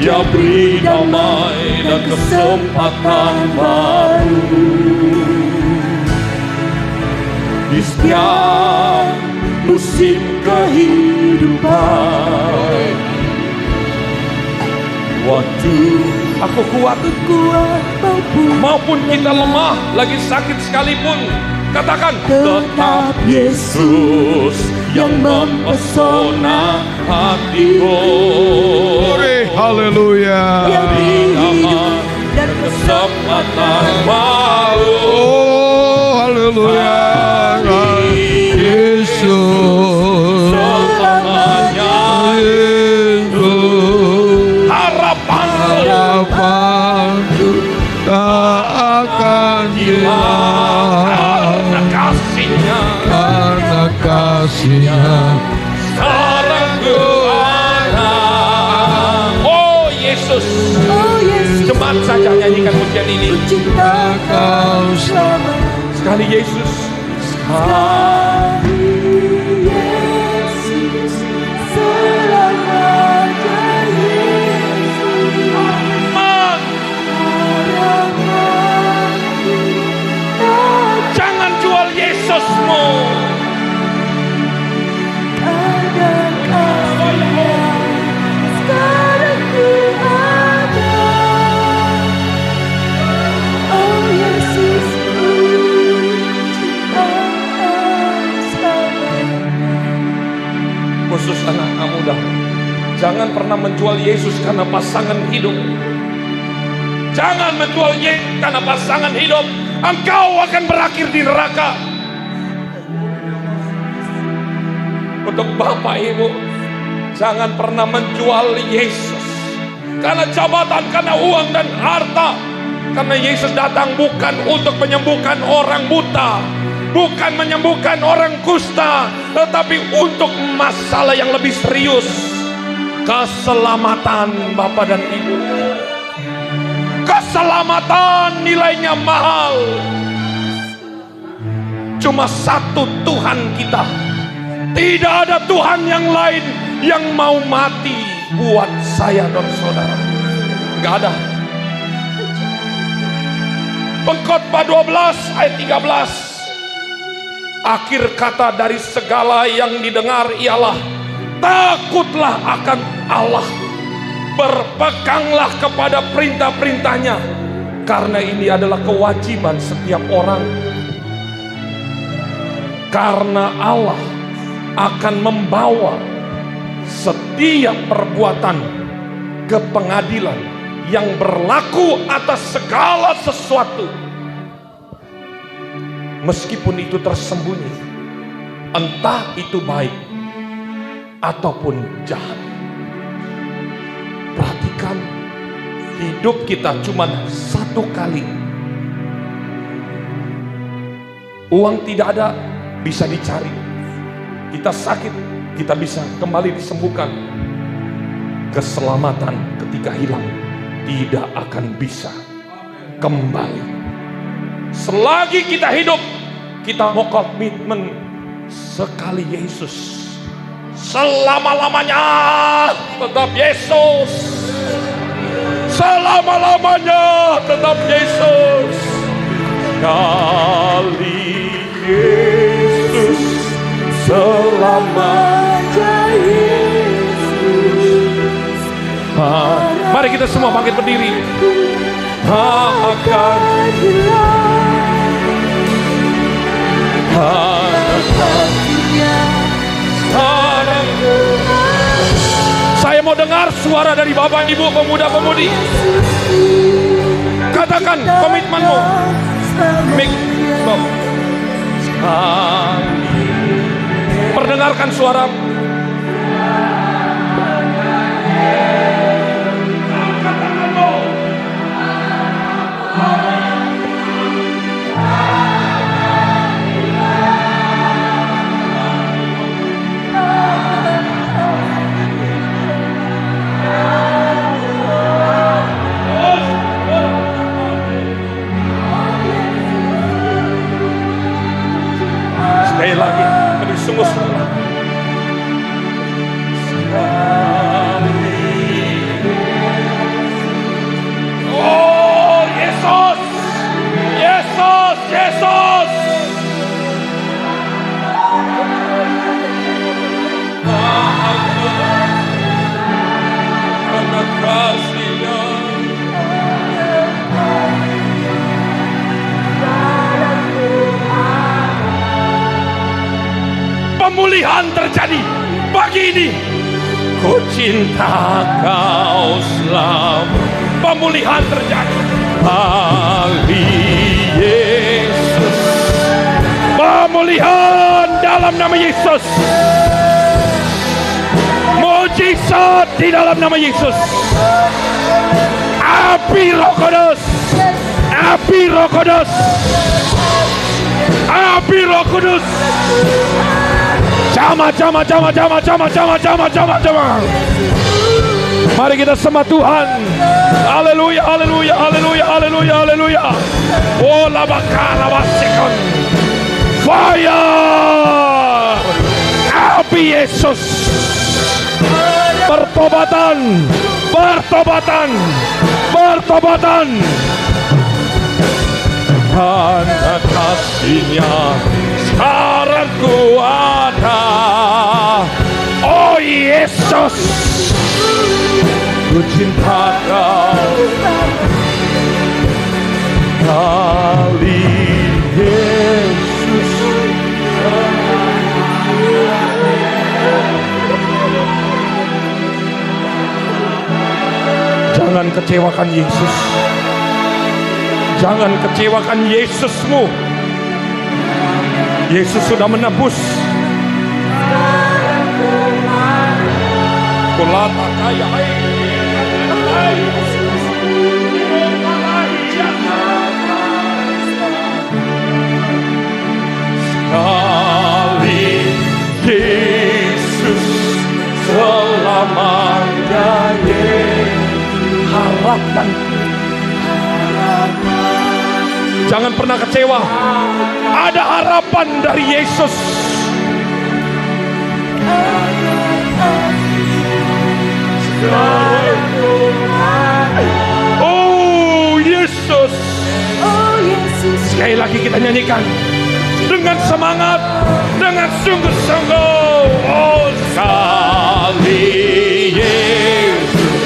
Dia beri damai dan kesempatan baru di setiap musim kehidupan. Waktu aku kuat maupun kita lemah, lagi sakit sekalipun, katakan tetap Yesus yang mempesona hatiku. Haleluya. Dan kesempatan baru. Oh haleluya. Yesus selamanya, Yesus harapanku tak akan hilang. Karena kasih-Nya sekarang ku ada. Oh Yesus, cepat saja nyanyikan pujian ini. cinta Kau selama. Sekali Yesus, sekali Yesus selamanya. Yesus muda, jangan pernah menjual Yesus karena pasangan hidup. Jangan menjual Yesus karena pasangan hidup. Engkau akan berakhir di neraka. Untuk Bapak Ibu, jangan pernah menjual Yesus karena jabatan, karena uang dan harta. Karena Yesus datang bukan untuk menyembuhkan orang buta, bukan menyembuhkan orang kusta, tetapi untuk masalah yang lebih serius, keselamatan Bapak dan Ibu. Keselamatan nilainya mahal. Cuma satu Tuhan kita. Tidak ada Tuhan yang lain yang mau mati buat saya dan saudara. Gak ada. Pengkhotbah 12 ayat 13. Akhir kata dari segala yang didengar ialah takutlah akan Allah, berpeganglah kepada perintah-perintahnya, karena ini adalah kewajiban setiap orang. Karena Allah akan membawa setiap perbuatan ke pengadilan yang berlaku atas segala sesuatu, meskipun itu tersembunyi, entah itu baik ataupun jahat. Perhatikan, hidup kita cuma satu kali. Uang tidak ada, bisa dicari. Kita sakit, kita bisa kembali disembuhkan. Keselamatan ketika hilang tidak akan bisa kembali. Selagi kita hidup, kita mau komitmen sekali Yesus, selama-lamanya tetap Yesus, selama-lamanya tetap Yesus. Kali Yesus, selamanya Yesus. Mari kita semua bangkit berdiri. Akan saya mau dengar suara dari Bapak Ibu pemuda-pemudi. Katakan komitmenmu. Perdengarkan suara. Sekali lagi, lebih sungguh-sungguh. Oh, Yesus, Yesus, Yesus. Karena kasih-Nya. Pemulihan terjadi pagi ini. Ku cinta Kau selalu. Pemulihan terjadi pagi Yesus. Pemulihan dalam nama Yesus. Mujizat di dalam nama Yesus. Api Roh Kudus. Api Roh Kudus. Api Roh Kudus. Jama. Mari kita sembah Tuhan. Haleluya, haleluya, haleluya, haleluya, haleluya. Oh, labakala wasikon. Fire. Api Yesus. Pertobatan. Pertobatan. Pertobatan. Karena kasih-Nya sekarang ku ada. Oh Yesus, ku cinta Kau. Kali Yesus, Jangan kecewakan Yesus. Jangan kecewakan Yesusmu. Yesus sudah menebus. Kulata kaya. Sekali Yesus selamanya. Harapkan. Jangan pernah kecewa. Ada harapan dari Yesus. Oh Yesus. Sekali lagi kita nyanyikan dengan semangat, dengan sungguh-sungguh. Oh sekali Yesus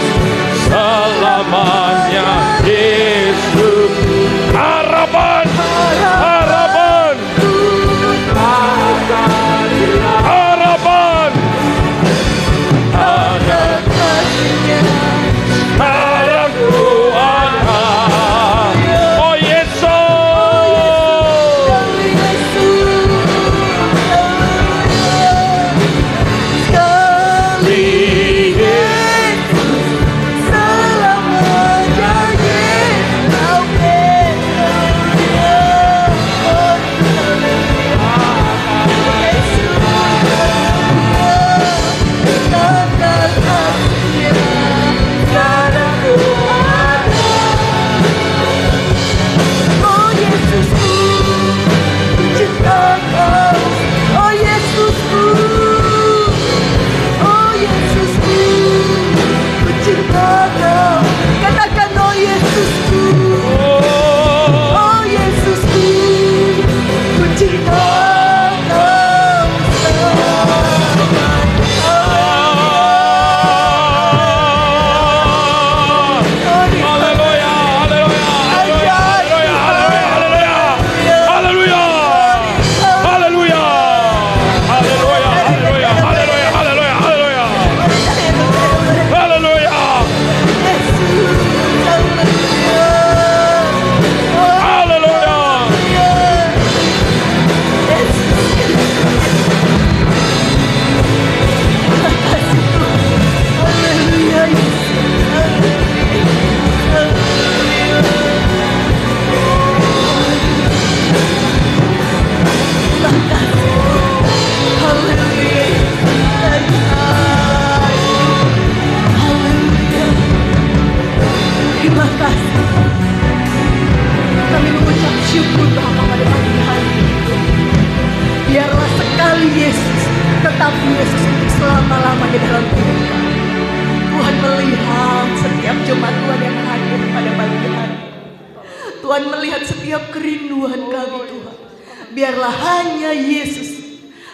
selamanya. Yesus harapan, harapan, harapan. Sekarang Tuhan, oh tetap Yesus untuk selama-lamanya dalam hidup kami. Tuhan melihat setiap jemaat Tuhan yang hadir pada pagi hari. Tuhan melihat setiap kerinduan kami Tuhan. Biarlah hanya Yesus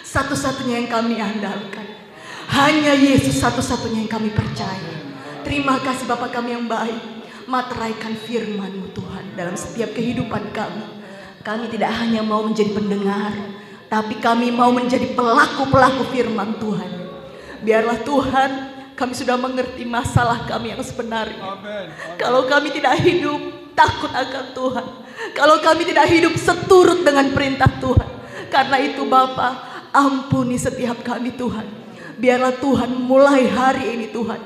satu-satunya yang kami andalkan. Hanya Yesus satu-satunya yang kami percaya. Terima kasih Bapa kami yang baik. Materaikan firman-Mu Tuhan dalam setiap kehidupan kami. Kami tidak hanya mau menjadi pendengar, tapi kami mau menjadi pelaku-pelaku firman Tuhan. Biarlah Tuhan, kami sudah mengerti masalah kami yang sebenarnya. Kalau kami tidak hidup takut akan Tuhan, kalau kami tidak hidup seturut dengan perintah Tuhan, karena itu Bapa, ampuni setiap kami Tuhan. Biarlah Tuhan mulai hari ini Tuhan,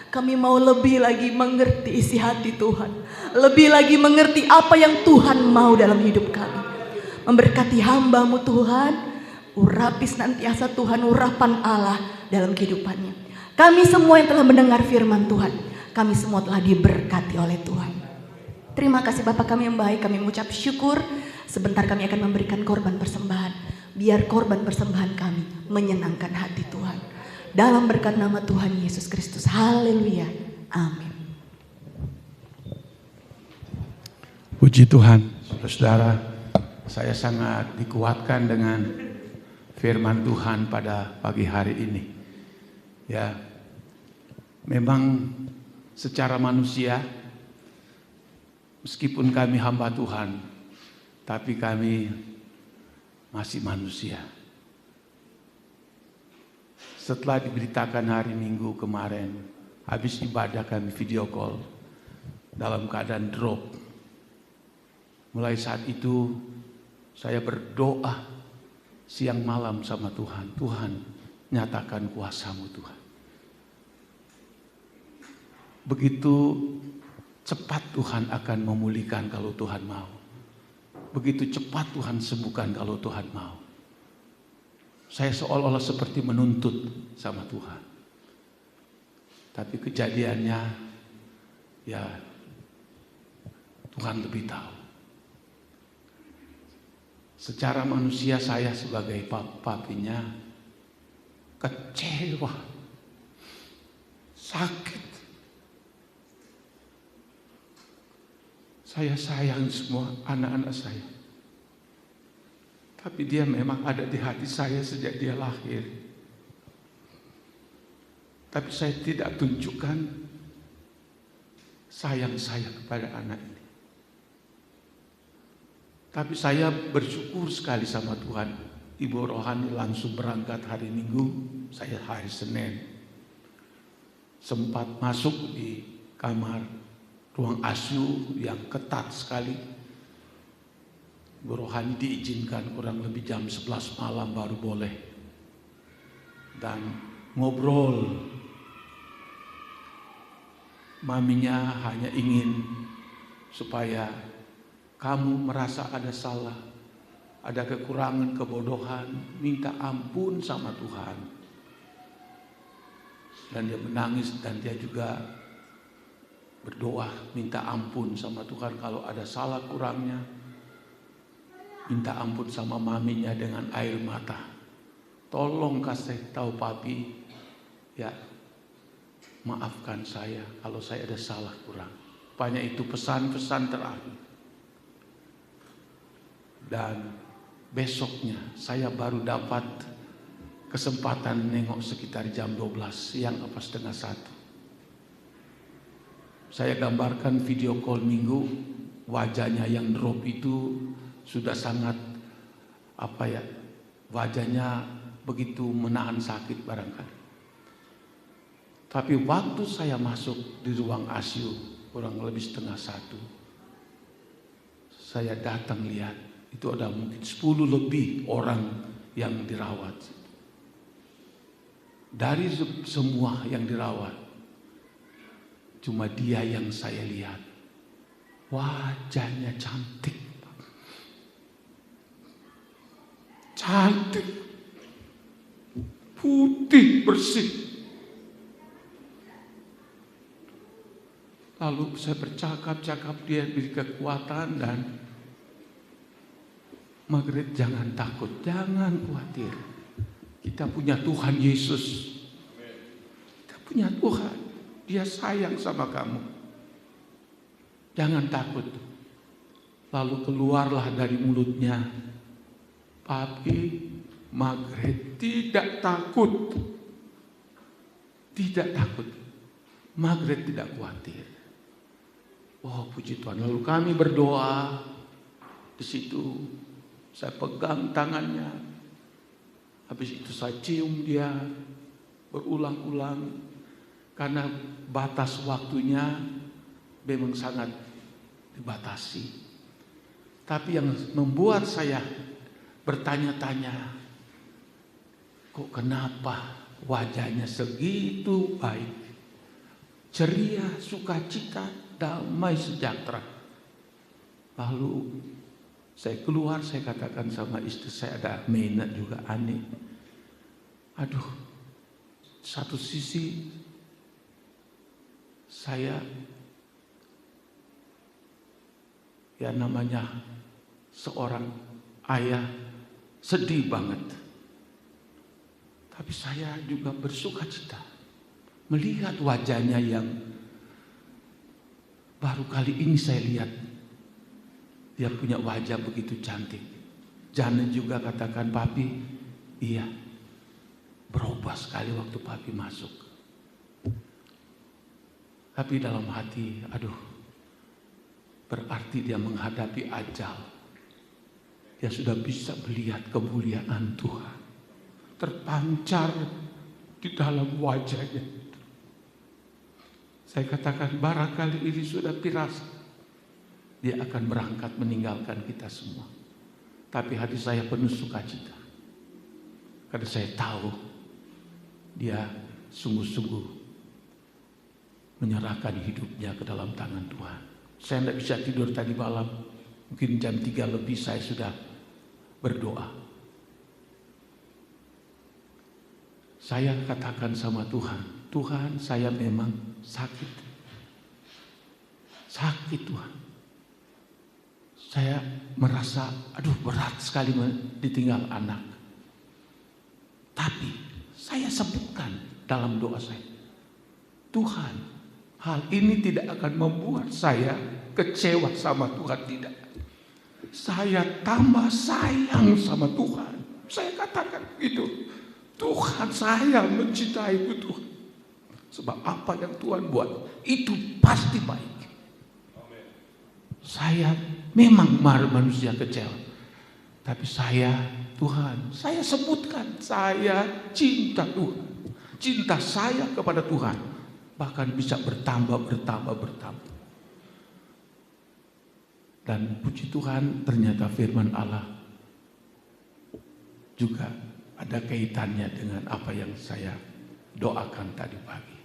kami mau lebih lagi mengerti isi hati Tuhan, lebih lagi mengerti apa yang Tuhan mau dalam hidup kami. Memberkati hamba-Mu Tuhan, urapi senantiasa Tuhan urapan Allah dalam kehidupannya. Kami semua yang telah mendengar firman Tuhan, kami semua telah diberkati oleh Tuhan. Terima kasih Bapa kami yang baik, kami mengucap syukur. Sebentar kami akan memberikan korban persembahan. Biar korban persembahan kami menyenangkan hati Tuhan. Dalam berkat nama Tuhan Yesus Kristus. Haleluya. Amin. Puji Tuhan, saudara-saudara, saya sangat dikuatkan dengan firman Tuhan pada pagi hari ini. Ya, memang secara manusia, meskipun kami hamba Tuhan, tapi kami masih manusia. Setelah diberitakan hari Minggu kemarin, habis ibadah kami video call, dalam keadaan drop. Mulai saat itu saya berdoa siang malam sama Tuhan. Tuhan, nyatakan kuasa-Mu Tuhan. Begitu cepat Tuhan akan memulihkan kalau Tuhan mau. Begitu cepat Tuhan sembuhkan kalau Tuhan mau. Saya seolah-olah seperti menuntut sama Tuhan. Tapi kejadiannya, ya Tuhan lebih tahu. Secara manusia saya sebagai papinya kecewa, sakit. Saya sayang semua anak-anak saya. Tapi dia memang ada di hati saya sejak dia lahir. Tapi saya tidak tunjukkan sayang saya kepada anak ini. Tapi saya bersyukur sekali sama Tuhan. Ibu Rohani langsung berangkat hari Minggu, saya hari Senin. Sempat masuk di kamar ruang ASU yang ketat sekali. Ibu Rohani diizinkan kurang lebih jam 11 malam baru boleh. Dan ngobrol. Maminya hanya ingin supaya kamu merasa ada salah, ada kekurangan, kebodohan, minta ampun sama Tuhan. Dan dia menangis dan dia juga berdoa minta ampun sama Tuhan kalau ada salah kurangnya. Minta ampun sama maminya dengan air mata. Tolong kasih tahu papi, ya maafkan saya kalau saya ada salah kurang. Rupanya itu pesan-pesan terakhir. Dan besoknya saya baru dapat kesempatan nengok sekitar jam 12 siang apa setengah 1. Saya gambarkan video call Minggu, wajahnya yang drop itu sudah sangat wajahnya begitu menahan sakit barangkali. Tapi waktu saya masuk di ruang ASU kurang lebih setengah 1, saya datang lihat itu ada mungkin 10 lebih orang yang dirawat. Dari semua yang dirawat, cuma dia yang saya lihat. Wajahnya cantik. Cantik. Putih, bersih. Lalu saya bercakap-cakap, dia beri kekuatan dan Margaret, jangan takut, jangan khawatir. Kita punya Tuhan Yesus. Kita punya Tuhan. Dia sayang sama kamu. Jangan takut. Lalu keluarlah dari mulutnya, Papi, Margaret tidak takut. Tidak takut. Margaret tidak khawatir. Oh, puji Tuhan. Lalu kami berdoa di situ. Saya pegang tangannya. Habis itu saya cium dia berulang-ulang. Karena batas waktunya memang sangat dibatasi. Tapi yang membuat saya bertanya-tanya, kok kenapa wajahnya segitu baik, ceria, sukacita, damai, sejahtera. Lalu saya keluar, saya katakan sama istri saya, ada minat juga aneh. Aduh, satu sisi saya ya namanya seorang ayah sedih banget. Tapi saya juga bersukacita melihat wajahnya yang baru kali ini saya lihat. Dia punya wajah begitu cantik. Janet juga katakan, Papi, iya, berubah sekali waktu Papi masuk. Tapi dalam hati, aduh, berarti dia menghadapi ajal. Dia sudah bisa melihat kemuliaan Tuhan terpancar di dalam wajahnya. Saya katakan barangkali ini sudah firasat. Dia akan berangkat meninggalkan kita semua. Tapi hati saya penuh sukacita. Karena saya tahu dia sungguh-sungguh menyerahkan hidupnya ke dalam tangan Tuhan. Saya tidak bisa tidur tadi malam. Mungkin jam 3 lebih saya sudah berdoa. Saya katakan sama Tuhan, Tuhan saya memang sakit. Sakit Tuhan. Saya merasa aduh berat sekali ditinggal anak. Tapi saya sebutkan dalam doa saya, Tuhan, hal ini tidak akan membuat saya kecewa sama Tuhan, tidak. Saya tambah sayang sama Tuhan. Saya katakan gitu. Tuhan, saya mencintaiku Tuhan. Sebab apa yang Tuhan buat itu pasti baik. Saya memang manusia kecil, tapi saya, Tuhan, saya sebutkan saya cinta Tuhan. Cinta saya kepada Tuhan bahkan bisa bertambah. Dan puji Tuhan, ternyata firman Allah juga ada kaitannya dengan apa yang saya doakan tadi pagi.